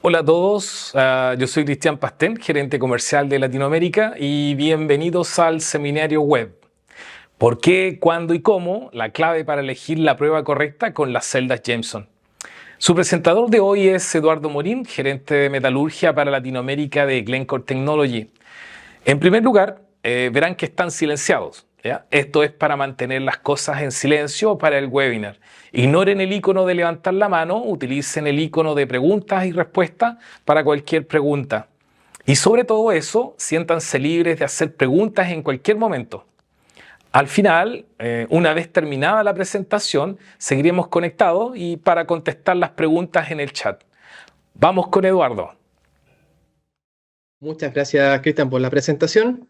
Hola a todos, yo soy Cristian Pastén, gerente comercial de Latinoamérica y bienvenidos al seminario web. ¿Por qué, cuándo y cómo? La clave para elegir la prueba correcta con las celdas Jameson. Su presentador de hoy es Eduardo Morín, gerente de metalurgia para Latinoamérica de Glencore Technology. En primer lugar, verán que están silenciados, ¿ya? Esto es para mantener las cosas en silencio para el webinar. Ignoren el icono de levantar la mano, utilicen el icono de preguntas y respuestas para cualquier pregunta. Y sobre todo eso, siéntanse libres de hacer preguntas en cualquier momento. Al final, una vez terminada la presentación, seguiremos conectados y para contestar las preguntas en el chat. Vamos con Eduardo. Muchas gracias, Cristian, por la presentación.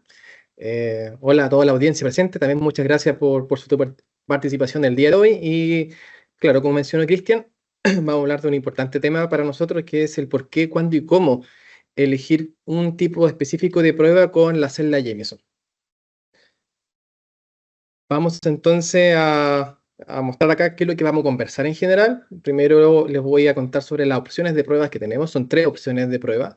Hola a toda la audiencia presente. También muchas gracias por su participación el día de hoy. Y claro, como mencionó Cristian, vamos a hablar de un importante tema para nosotros, que es el por qué, cuándo y cómo elegir un tipo específico de prueba con la celda Jameson. Vamos entonces a mostrar acá qué es lo que vamos a conversar en general. Primero les voy a contar sobre las opciones de pruebas que tenemos. Son 3 opciones de prueba.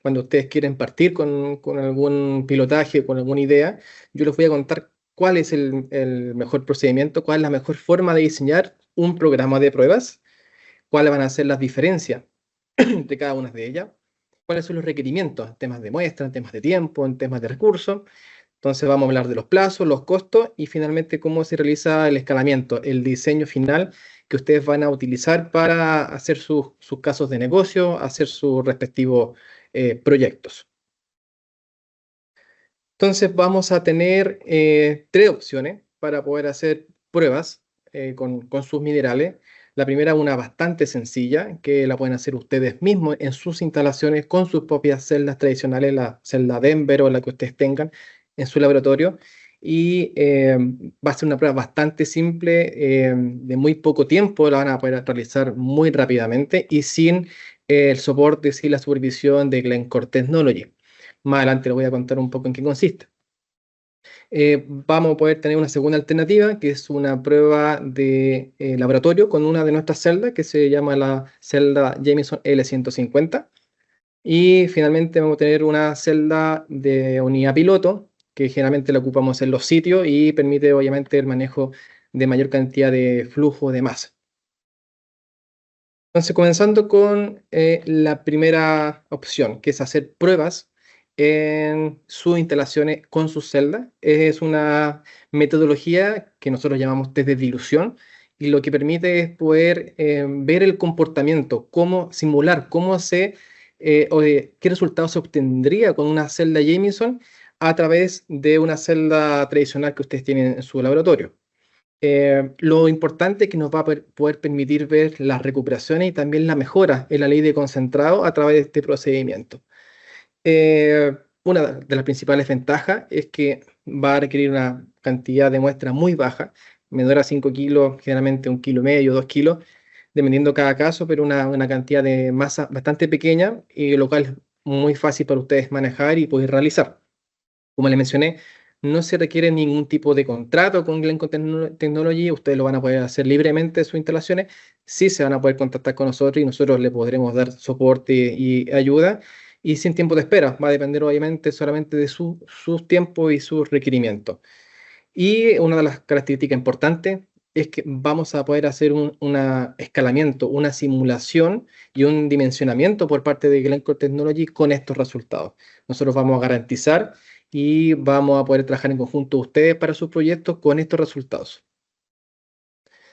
Cuando ustedes quieren partir con algún pilotaje, con alguna idea, yo les voy a contar cuál es el mejor procedimiento, cuál es la mejor forma de diseñar un programa de pruebas, cuáles van a ser las diferencias de cada una de ellas, cuáles son los requerimientos en temas de muestra, en temas de tiempo, en temas de recursos. Entonces vamos a hablar de los plazos, los costos y finalmente cómo se realiza el escalamiento, el diseño final que ustedes van a utilizar para hacer sus casos de negocio, hacer sus respectivos proyectos. Entonces vamos a tener 3 opciones para poder hacer pruebas con sus minerales. La primera, una bastante sencilla, que la pueden hacer ustedes mismos en sus instalaciones con sus propias celdas tradicionales, la celda Denver o la que ustedes tengan en su laboratorio. Y va a ser una prueba bastante simple, de muy poco tiempo, la van a poder realizar muy rápidamente y sin el soporte, sin la supervisión de Glencore Technology. Más adelante les voy a contar un poco en qué consiste. Vamos a poder tener una segunda alternativa, que es una prueba de laboratorio con una de nuestras celdas, que se llama la celda Jameson L150. Y finalmente vamos a tener una celda de unidad piloto, que generalmente la ocupamos en los sitios y permite obviamente el manejo de mayor cantidad de flujo de masa. Entonces, comenzando con la primera opción, que es hacer pruebas en sus instalaciones con sus celdas. Es una metodología que nosotros llamamos test de dilución y lo que permite es poder ver el comportamiento, cómo simular, qué resultados se obtendría con una celda Jameson a través de una celda tradicional que ustedes tienen en su laboratorio. Lo importante es que nos va a poder permitir ver las recuperaciones y también la mejora en la ley de concentrado a través de este procedimiento. Una de las principales ventajas es que va a requerir una cantidad de muestra muy baja, menor a 5 kilos, generalmente 1,5 kilos, 2 kilos, dependiendo cada caso, pero una cantidad de masa bastante pequeña y lo cual es muy fácil para ustedes manejar y poder realizar. Como les mencioné, no se requiere ningún tipo de contrato con Glencore Technology, ustedes lo van a poder hacer libremente en sus instalaciones, sí se van a poder contactar con nosotros y nosotros le podremos dar soporte y ayuda, y sin tiempo de espera, va a depender obviamente solamente de sus tiempos y sus requerimientos. Y una de las características importantes es que vamos a poder hacer un escalamiento, una simulación y un dimensionamiento por parte de Glencore Technology con estos resultados. Nosotros vamos a garantizar y vamos a poder trabajar en conjunto ustedes para sus proyectos con estos resultados.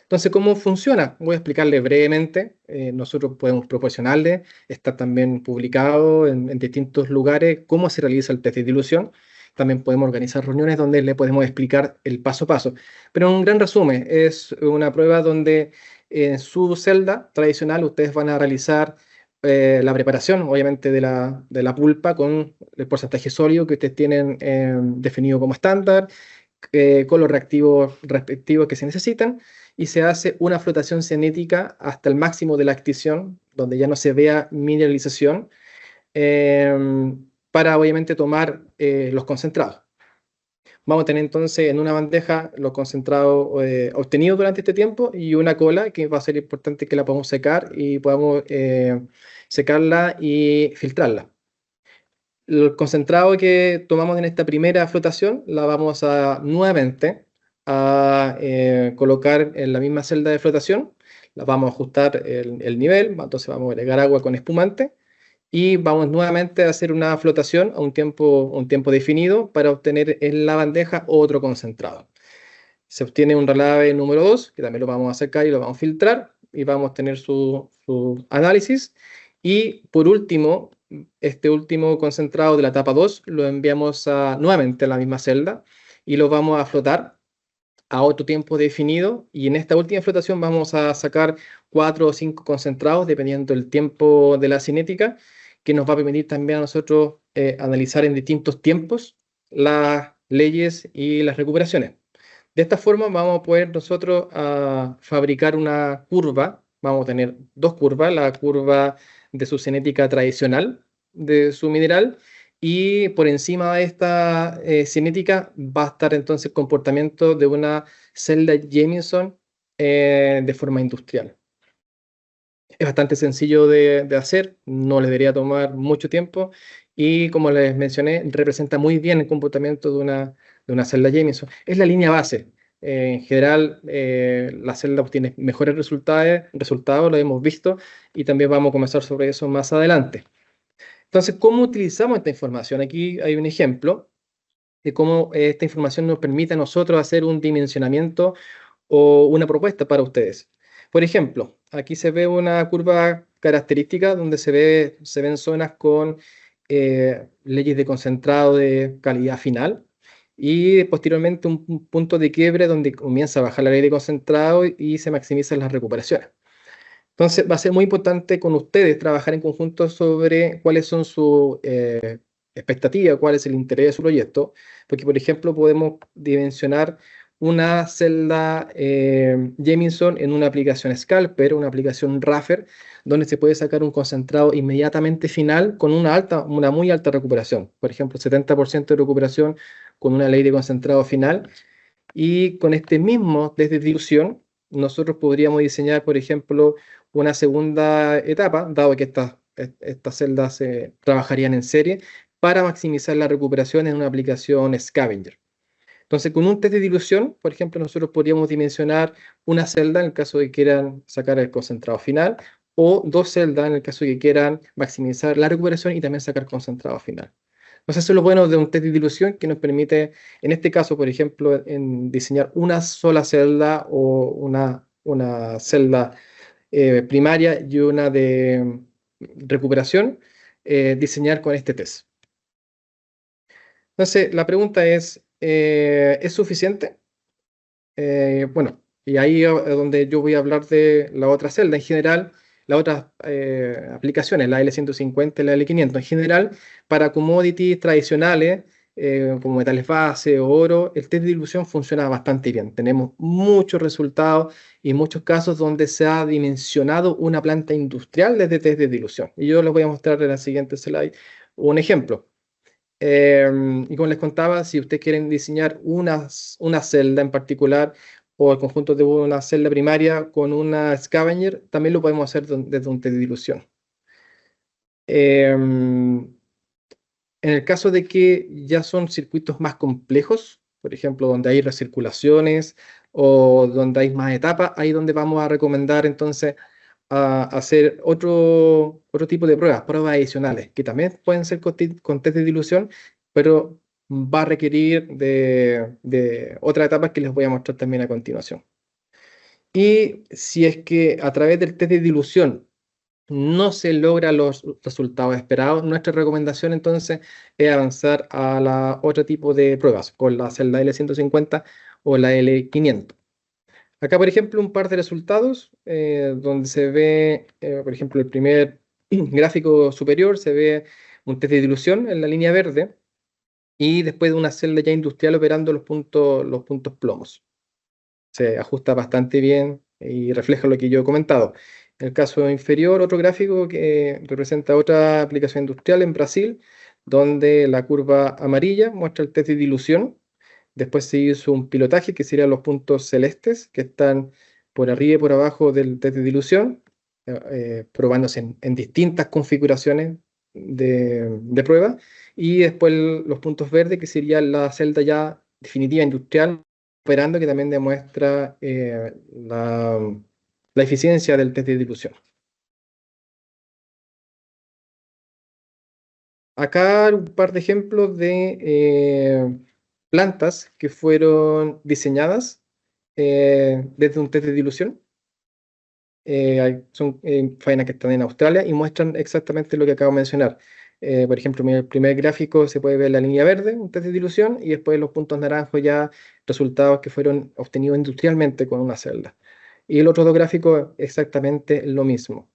Entonces, ¿cómo funciona? Voy a explicarles brevemente. Nosotros podemos proporcionarles, está también publicado en distintos lugares, cómo se realiza el test de dilución. También podemos organizar reuniones donde le podemos explicar el paso a paso. Pero en un gran resumen, es una prueba donde en su celda tradicional ustedes van a realizar la preparación, obviamente, de la pulpa con el porcentaje sólido que ustedes tienen definido como estándar, con los reactivos respectivos que se necesitan, y se hace una flotación cianética hasta el máximo de la actición, donde ya no se vea mineralización, para obviamente tomar los concentrados. Vamos a tener entonces en una bandeja los concentrados obtenidos durante este tiempo y una cola que va a ser importante que la podamos secar y podamos secarla y filtrarla. El concentrado que tomamos en esta primera flotación la vamos a nuevamente a colocar en la misma celda de flotación. La vamos a ajustar el nivel, entonces vamos a agregar agua con espumante y vamos nuevamente a hacer una flotación a un tiempo definido para obtener en la bandeja otro concentrado. Se obtiene un relave número 2, que también lo vamos a sacar y lo vamos a filtrar y vamos a tener su análisis. Y por último, este último concentrado de la etapa 2 lo enviamos nuevamente a la misma celda y lo vamos a flotar a otro tiempo definido. Y en esta última flotación vamos a sacar 4 o 5 concentrados, dependiendo del tiempo de la cinética, que nos va a permitir también a nosotros analizar en distintos tiempos las leyes y las recuperaciones. De esta forma vamos a poder nosotros fabricar una curva. Vamos a tener dos curvas, la curva de su cinética tradicional de su mineral, y por encima de esta cinética va a estar entonces el comportamiento de una celda Jamieson de forma industrial. Es bastante sencillo de hacer, no les debería tomar mucho tiempo y, como les mencioné, representa muy bien el comportamiento de una celda Jamieson. Es la línea base. En general, la celda obtiene mejores resultados, lo hemos visto, y también vamos a conversar sobre eso más adelante. Entonces, ¿cómo utilizamos esta información? Aquí hay un ejemplo de cómo esta información nos permite a nosotros hacer un dimensionamiento o una propuesta para ustedes. Por ejemplo, aquí se ve una curva característica donde se ven zonas con leyes de concentrado de calidad final y posteriormente un punto de quiebre donde comienza a bajar la ley de concentrado y se maximizan las recuperaciones. Entonces va a ser muy importante con ustedes trabajar en conjunto sobre cuáles son sus expectativas, cuál es el interés de su proyecto, porque por ejemplo podemos dimensionar una celda Jamieson en una aplicación Scalper, una aplicación Raffer, donde se puede sacar un concentrado inmediatamente final con una muy alta recuperación. Por ejemplo, 70% de recuperación con una ley de concentrado final. Y con este mismo desde dilución, nosotros podríamos diseñar, por ejemplo, una segunda etapa, dado que estas celdas se trabajarían en serie, para maximizar la recuperación en una aplicación Scavenger. Entonces, con un test de dilución, por ejemplo, nosotros podríamos dimensionar una celda en el caso de que quieran sacar el concentrado final, o dos celdas en el caso de que quieran maximizar la recuperación y también sacar concentrado final. Entonces, eso es lo bueno de un test de dilución, que nos permite, en este caso, por ejemplo, en diseñar una sola celda o una celda primaria y una de recuperación, diseñar con este test. Entonces, la pregunta ¿es suficiente? Bueno, y ahí es donde yo voy a hablar de la otra celda. En general, las otras aplicaciones, la L150 y la L500, en general, para commodities tradicionales, como metales base o oro, el test de dilución funciona bastante bien. Tenemos muchos resultados y muchos casos donde se ha dimensionado una planta industrial desde test de dilución. Y yo les voy a mostrar en la siguiente slide un ejemplo. Y como les contaba, si ustedes quieren diseñar una celda en particular o el conjunto de una celda primaria con una scavenger, también lo podemos hacer desde un test de dilución. En el caso de que ya son circuitos más complejos, por ejemplo, donde hay recirculaciones o donde hay más etapas, ahí donde vamos a recomendar entonces a hacer otro tipo de pruebas adicionales, que también pueden ser con test de dilución, pero va a requerir de otras etapas que les voy a mostrar también a continuación. Y si es que a través del test de dilución no se logran los resultados esperados, nuestra recomendación entonces es avanzar a la otro tipo de pruebas, con la celda L150 o la L500. Acá, por ejemplo, un par de resultados donde se ve, por ejemplo, el primer gráfico superior, se ve un test de dilución en la línea verde y después de una celda ya industrial operando los puntos plomos. Se ajusta bastante bien y refleja lo que yo he comentado. En el caso inferior, otro gráfico que representa otra aplicación industrial en Brasil, donde la curva amarilla muestra el test de dilución. Después se hizo un pilotaje, que serían los puntos celestes, que están por arriba y por abajo del test de dilución. probándose en distintas configuraciones de prueba, y después los puntos verdes, que sería la celda ya definitiva industrial, operando, que también demuestra la eficiencia del test de dilución. Acá un par de ejemplos de plantas que fueron diseñadas desde un test de dilución. Son faenas que están en Australia y muestran exactamente lo que acabo de mencionar. Por ejemplo, en el primer gráfico se puede ver la línea verde, un test de dilución, y después los puntos naranjos ya resultados que fueron obtenidos industrialmente con una celda. Y el otro dos gráficos exactamente lo mismo.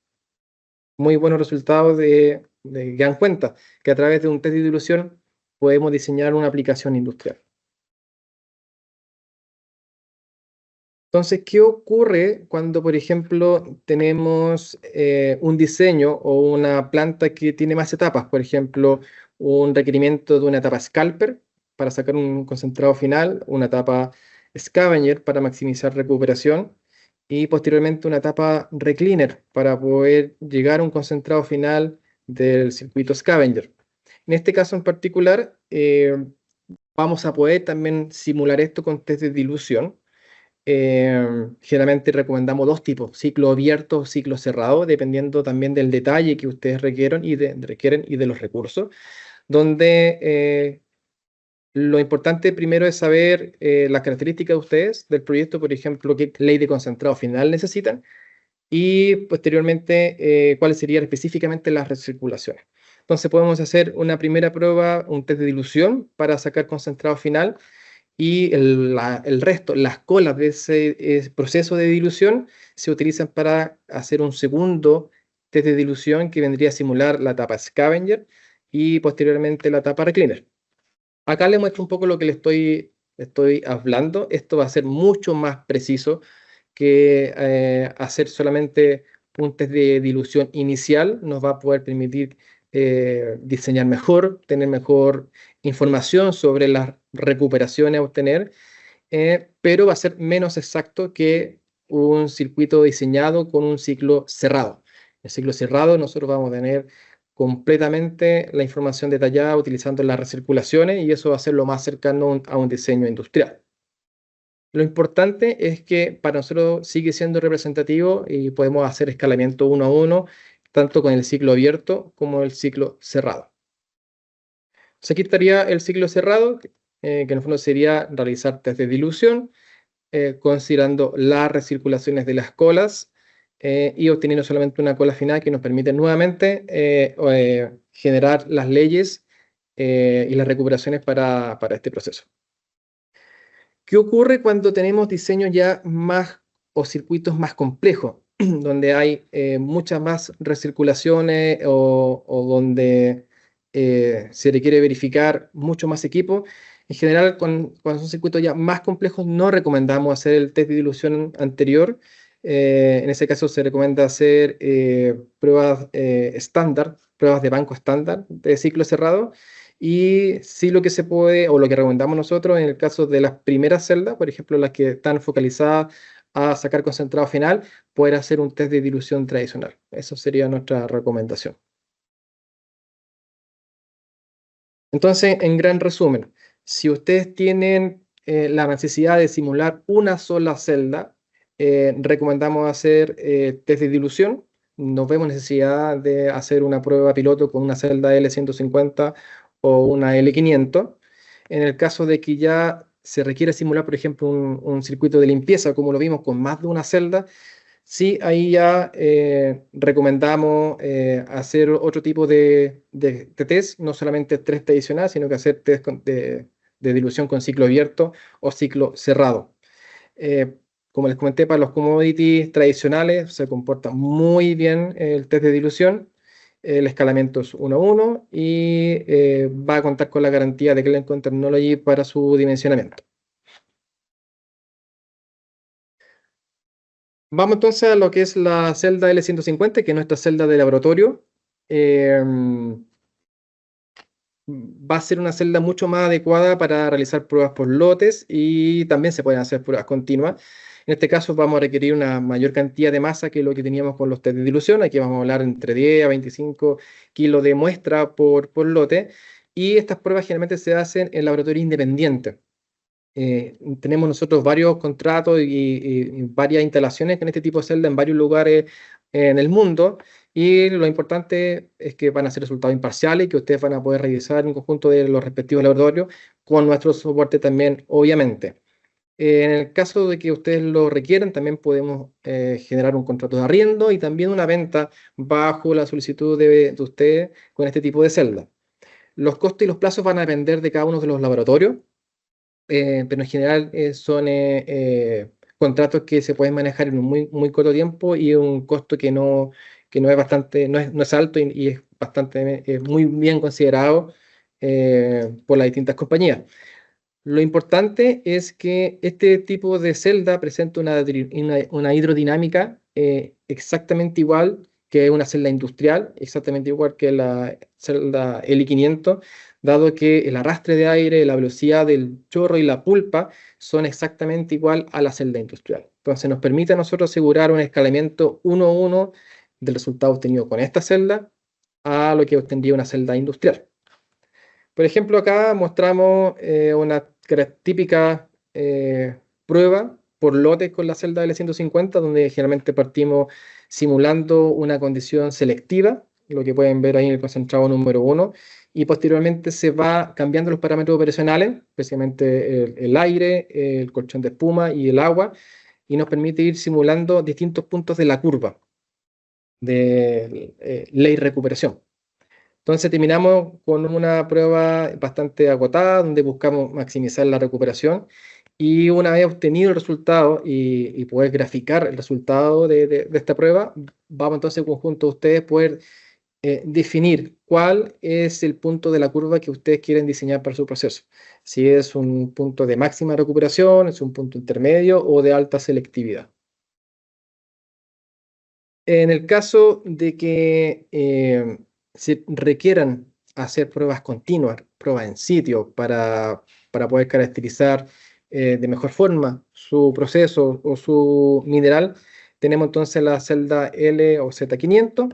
Muy buenos resultados que dan cuenta que a través de un test de dilución podemos diseñar una aplicación industrial. Entonces, ¿qué ocurre cuando, por ejemplo, tenemos un diseño o una planta que tiene más etapas? Por ejemplo, un requerimiento de una etapa scalper para sacar un concentrado final, una etapa scavenger para maximizar recuperación, y posteriormente una etapa recliner para poder llegar a un concentrado final del circuito scavenger. En este caso en particular, vamos a poder también simular esto con test de dilución. Generalmente recomendamos dos tipos: ciclo abierto o ciclo cerrado, dependiendo también del detalle que ustedes requieren y de los recursos, donde lo importante primero es saber las características de ustedes del proyecto, por ejemplo, qué ley de concentrado final necesitan, y posteriormente cuáles serían específicamente las recirculaciones. Entonces podemos hacer una primera prueba, un test de dilución para sacar concentrado final, y el resto, las colas de ese proceso de dilución, se utilizan para hacer un segundo test de dilución que vendría a simular la etapa scavenger y posteriormente la etapa recliner. Acá les muestro un poco lo que estoy hablando. Esto va a ser mucho más preciso que hacer solamente un test de dilución inicial. Nos va a poder permitir diseñar mejor, tener mejor información sobre las recuperaciones a obtener, pero va a ser menos exacto que un circuito diseñado con un ciclo cerrado. El ciclo cerrado nosotros vamos a tener completamente la información detallada utilizando las recirculaciones, y eso va a ser lo más cercano a un diseño industrial. Lo importante es que para nosotros sigue siendo representativo y podemos hacer escalamiento uno a uno, tanto con el ciclo abierto como el ciclo cerrado. Entonces aquí estaría el ciclo cerrado, que en el fondo sería realizar test de dilución, considerando las recirculaciones de las colas y obteniendo solamente una cola final que nos permite nuevamente generar las leyes y las recuperaciones para este proceso. ¿Qué ocurre cuando tenemos diseños ya más o circuitos más complejos, donde hay muchas más recirculaciones o donde se requiere verificar mucho más equipo? En general, cuando son circuitos ya más complejos, no recomendamos hacer el test de dilución anterior. En ese caso se recomienda hacer pruebas estándar, pruebas de banco estándar de ciclo cerrado. Y sí, lo que se puede, o lo que recomendamos nosotros en el caso de las primeras celdas, por ejemplo, las que están focalizadas a sacar concentrado final, poder hacer un test de dilución tradicional. Eso sería nuestra recomendación. Entonces, en gran resumen, si ustedes tienen la necesidad de simular una sola celda, recomendamos hacer test de dilución. No vemos necesidad de hacer una prueba piloto con una celda L150 o una L500. En el caso de que ya se requiere simular, por ejemplo, un circuito de limpieza, como lo vimos con más de una celda, sí, ahí ya recomendamos hacer otro tipo de test, no solamente test tradicional, sino que hacer test de dilución con ciclo abierto o ciclo cerrado. Como les comenté, para los commodities tradicionales se comporta muy bien el test de dilución. El escalamiento es 1 a 1 y va a contar con la garantía de Glencoe Technology para su dimensionamiento. Vamos entonces a lo que es la celda L150, que es nuestra celda de laboratorio. Va a ser una celda mucho más adecuada para realizar pruebas por lotes, y también se pueden hacer pruebas continuas. En este caso vamos a requerir una mayor cantidad de masa que lo que teníamos con los test de dilución. Aquí vamos a hablar entre 10 a 25 kilos de muestra por lote. Y estas pruebas generalmente se hacen en laboratorio independiente. Tenemos nosotros varios contratos y varias instalaciones con este tipo de celda en varios lugares en el mundo, y lo importante es que van a ser resultados imparciales que ustedes van a poder revisar en conjunto de los respectivos laboratorios con nuestro soporte también, obviamente. En el caso de que ustedes lo requieran, también podemos generar un contrato de arriendo y también una venta bajo la solicitud de ustedes con este tipo de celda. Los costos y los plazos van a depender de cada uno de los laboratorios, pero en general son contratos que se pueden manejar en un muy corto tiempo y un costo que no es bastante, no es alto y es bastante, muy bien considerado por las distintas compañías. Lo importante es que este tipo de celda presenta una hidrodinámica exactamente igual que una celda industrial, exactamente igual que la celda L500, dado que el arrastre de aire, la velocidad del chorro y la pulpa son exactamente igual a la celda industrial. Entonces nos permite a nosotros asegurar un escalamiento 1 a 1 del resultado obtenido con esta celda a lo que obtendría una celda industrial. Por ejemplo, acá mostramos una típica prueba por lotes con la celda L150, donde generalmente partimos simulando una condición selectiva, lo que pueden ver ahí en el concentrado número 1, y posteriormente se va cambiando los parámetros operacionales, especialmente el aire, el colchón de espuma y el agua, y nos permite ir simulando distintos puntos de la curva de ley recuperación. Entonces terminamos con una prueba bastante agotada, donde buscamos maximizar la recuperación, y una vez obtenido el resultado y poder graficar el resultado de esta prueba, vamos entonces en conjunto a ustedes poder definir cuál es el punto de la curva que ustedes quieren diseñar para su proceso. Si es un punto de máxima recuperación, es un punto intermedio o de alta selectividad. En el caso de que se requieran hacer pruebas continuas, pruebas en sitio, para poder caracterizar de mejor forma su proceso o su mineral, tenemos entonces la celda L o Z500,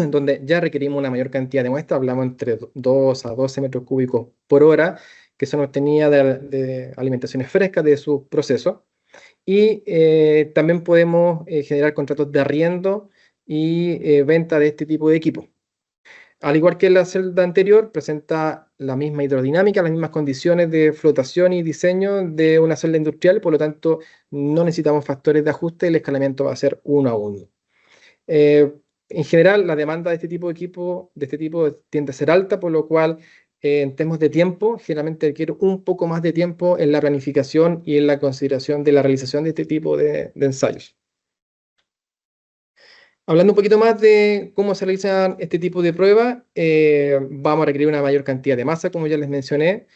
donde ya requerimos una mayor cantidad de muestras, hablamos entre 2 a 12 metros cúbicos por hora, que son obtenidas de alimentaciones frescas de sus procesos. Y también podemos generar contratos de arriendo y venta de este tipo de equipo. Al igual que la celda anterior, presenta la misma hidrodinámica, las mismas condiciones de flotación y diseño de una celda industrial, por lo tanto no necesitamos factores de ajuste, el escalamiento va a ser 1 a 1. En general, la demanda de este tipo de equipo, de este tipo, tiende a ser alta, por lo cual en temas de tiempo, generalmente requiere un poco más de tiempo en la planificación y en la consideración de la realización de este tipo de ensayos. Hablando un poquito más de cómo se realizan este tipo de pruebas, vamos a requerir una mayor cantidad de masa, como ya les mencioné.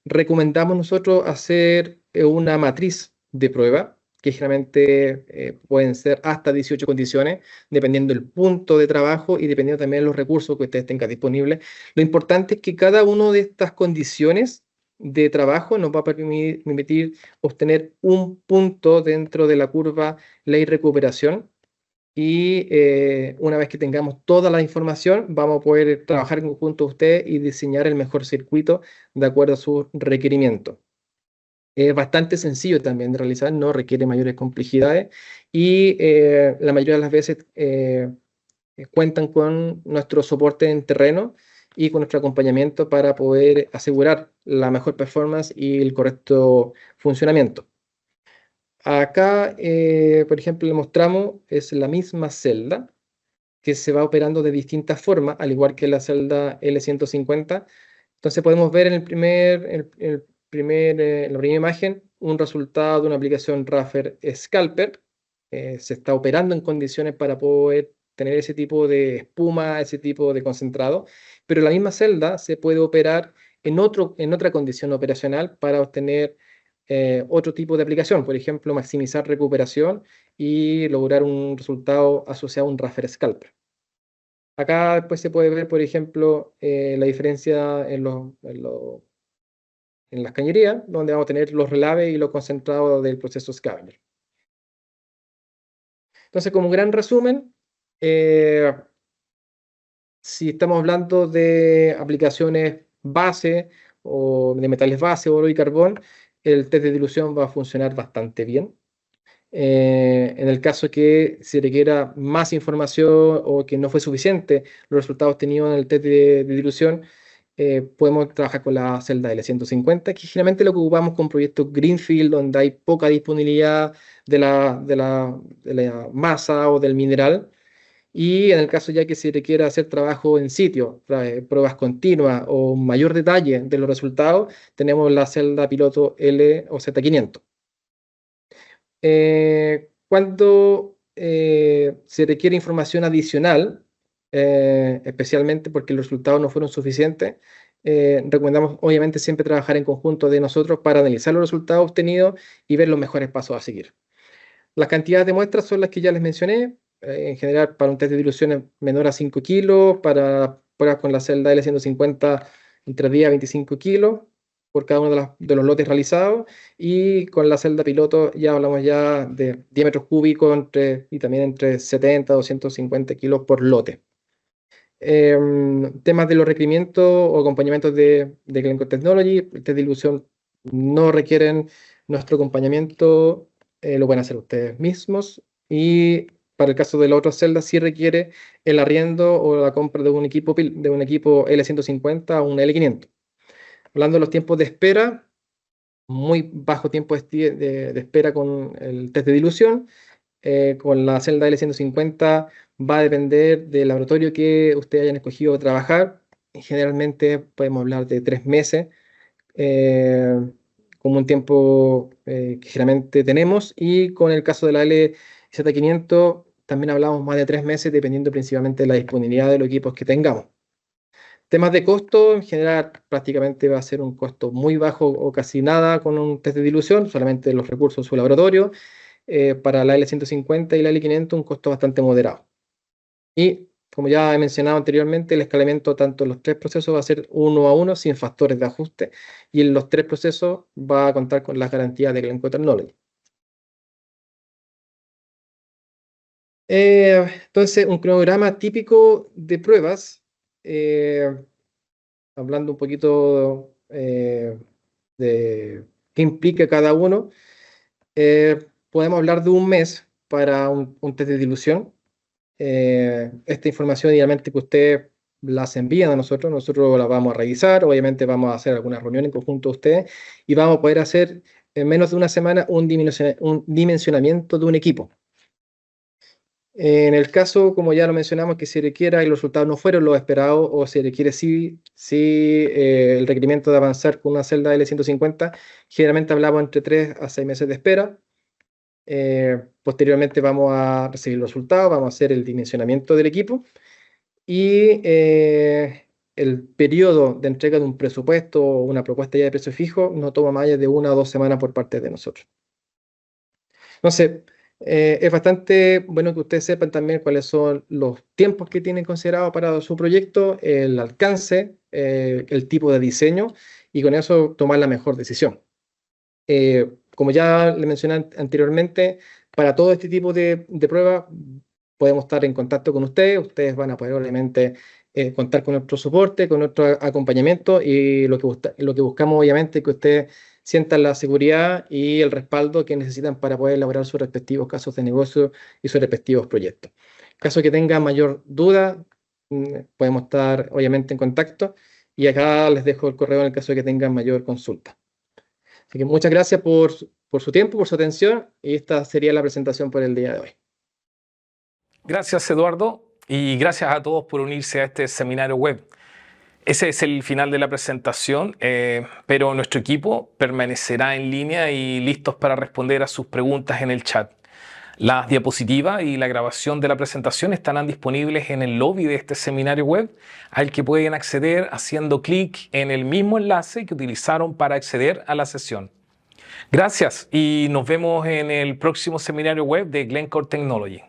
Recomendamos nosotros hacer una matriz de prueba, que generalmente pueden ser hasta 18 condiciones, dependiendo del punto de trabajo y dependiendo también de los recursos que ustedes tengan disponibles. Lo importante es que cada una de estas condiciones de trabajo nos va a permitir obtener un punto dentro de la curva ley recuperación, y una vez que tengamos toda la información, vamos a poder trabajar en conjunto a usted y diseñar el mejor circuito de acuerdo a sus requerimientos. Es bastante sencillo también de realizar, no requiere mayores complejidades, y la mayoría de las veces cuentan con nuestro soporte en terreno y con nuestro acompañamiento para poder asegurar la mejor performance y el correcto funcionamiento. Acá, por ejemplo, le mostramos, es la misma celda que se va operando de distintas formas, al igual que la celda L150. Entonces podemos ver en la primera imagen un resultado de una aplicación Raffer Scalper. Se está operando en condiciones para poder tener ese tipo de espuma, ese tipo de concentrado, pero la misma celda se puede operar en otra condición operacional para obtener otro tipo de aplicación, por ejemplo, maximizar recuperación y lograr un resultado asociado a un Raffer Scalper. Acá después se puede ver, por ejemplo, la diferencia en en las cañerías, donde vamos a tener los relaves y los concentrados del proceso scavenger. Entonces, como gran resumen, si estamos hablando de aplicaciones base o de metales base, oro y carbón, el test de dilución va a funcionar bastante bien. En el caso que se requiera más información o que no fue suficiente los resultados obtenidos en el test de dilución, podemos trabajar con la celda L150, que generalmente lo que ocupamos con proyectos Greenfield, donde hay poca disponibilidad de la masa o del mineral. Y en el caso ya que se requiera hacer trabajo en sitio, pruebas continuas o mayor detalle de los resultados, tenemos la celda piloto L o Z500. Cuando se requiere información adicional, especialmente porque los resultados no fueron suficientes, recomendamos obviamente siempre trabajar en conjunto de nosotros para analizar los resultados obtenidos y ver los mejores pasos a seguir. Las cantidades de muestras son las que ya les mencioné. En general, para un test de dilución menor a 5 kilos, para pruebas con la celda L150 entre 10 a 25 kilos por cada uno de los lotes realizados, y con la celda piloto ya hablamos ya de diámetros cúbicos y también entre 70 a 250 kilos por lote. Temas de los requerimientos o acompañamientos de Glencore Technology, el test de dilución no requieren nuestro acompañamiento, lo pueden hacer ustedes mismos, y para el caso de la otra celda sí requiere el arriendo o la compra de un equipo L150 o un L500. Hablando de los tiempos de espera, muy bajo tiempo de espera con el test de dilución. Con la celda L150 va a depender del laboratorio que ustedes hayan escogido trabajar. Generalmente podemos hablar de 3 meses, como un tiempo que generalmente tenemos, y con el caso de la LZ500 también hablamos más de 3 meses, dependiendo principalmente de la disponibilidad de los equipos que tengamos. Temas de costo, en general prácticamente va a ser un costo muy bajo o casi nada con un test de dilución, solamente los recursos de su laboratorio. Para la L150 y la L500 un costo bastante moderado. Y como ya he mencionado anteriormente, el escalamiento tanto en los 3 procesos va a ser 1 a 1 sin factores de ajuste, y en los 3 procesos va a contar con las garantías de Glencore Technology. Entonces, un cronograma típico de pruebas, hablando un poquito de qué implica cada uno, podemos hablar de un mes para un test de dilución. Esta información idealmente que ustedes las envían a nosotros la vamos a revisar, obviamente vamos a hacer alguna reunión en conjunto de ustedes y vamos a poder hacer en menos de una semana un dimensionamiento de un equipo. En el caso, como ya lo mencionamos, que se requiera y los resultados no fueron los esperados, o se requiere el requerimiento de avanzar con una celda L150, generalmente hablamos entre 3 a 6 meses de espera. Posteriormente vamos a recibir los resultados, vamos a hacer el dimensionamiento del equipo, y el periodo de entrega de un presupuesto o una propuesta ya de precio fijo no toma más de 1 o 2 semanas por parte de nosotros. Entonces, es bastante bueno que ustedes sepan también cuáles son los tiempos que tienen considerados para su proyecto, el alcance, el tipo de diseño, y con eso tomar la mejor decisión. Como ya le mencioné anteriormente, para todo este tipo de pruebas podemos estar en contacto con ustedes van a poder obviamente contar con nuestro soporte, con nuestro acompañamiento, y lo que buscamos obviamente es que ustedes sientan la seguridad y el respaldo que necesitan para poder elaborar sus respectivos casos de negocio y sus respectivos proyectos. En caso que tengan mayor duda, podemos estar obviamente en contacto, y acá les dejo el correo en el caso de que tengan mayor consulta. Así que muchas gracias por su tiempo, por su atención, y esta sería la presentación por el día de hoy. Gracias, Eduardo, y gracias a todos por unirse a este seminario web. Ese es el final de la presentación, pero nuestro equipo permanecerá en línea y listos para responder a sus preguntas en el chat. Las diapositivas y la grabación de la presentación estarán disponibles en el lobby de este seminario web, al que pueden acceder haciendo clic en el mismo enlace que utilizaron para acceder a la sesión. Gracias y nos vemos en el próximo seminario web de Glencore Technology.